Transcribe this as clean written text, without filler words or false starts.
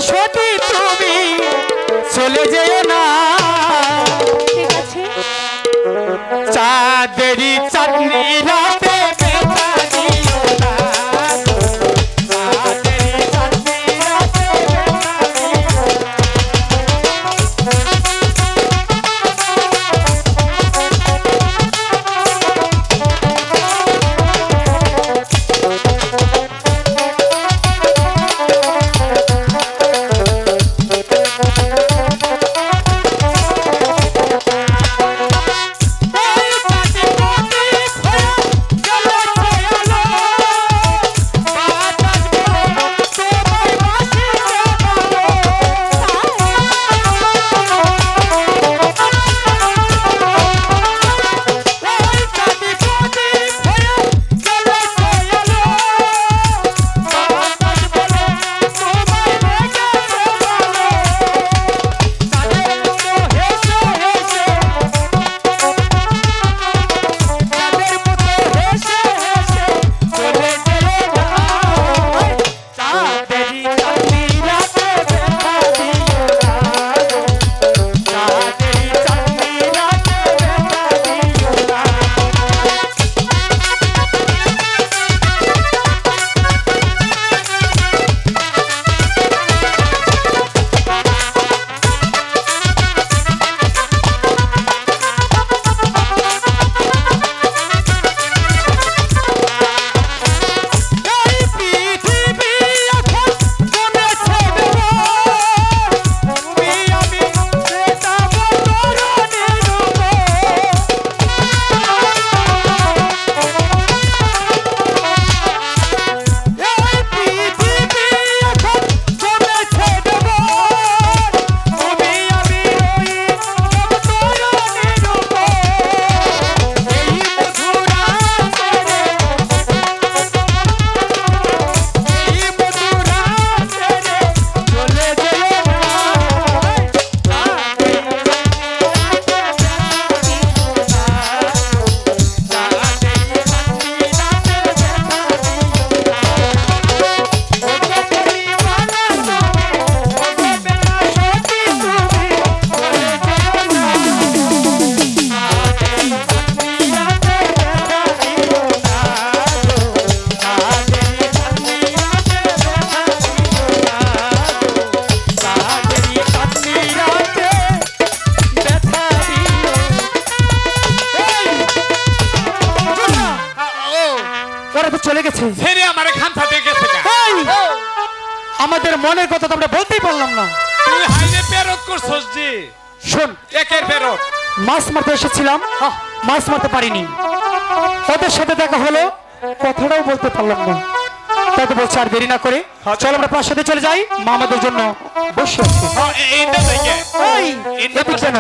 সতী তুমি চলে যেও না। ঠিক আছে। চাঁদেরি চাঁদনি রাতে ব্যথা দিও না। চাঁদেরি চাঁদনি রাতে ব্যথা দিও না। চলে গেছে। আমাদের মনের কথা তো আমরা বলতেই পারলাম না। তুই হাইনে পেরত করছস জি। শোন, একের পেরত মাছ মারতে এসেছিলাম, মাছ মারতে পারিনি। ওদের সাথে দেখা হলো, কথাটাও বলতে পারলাম না। তাই তো বলছি আর দেরি না করে চল আমরা প্রাসাদে চলে যাই। মা আমাদের জন্য বসে আছে। এইটা দেখে এই, এদিকে কেন?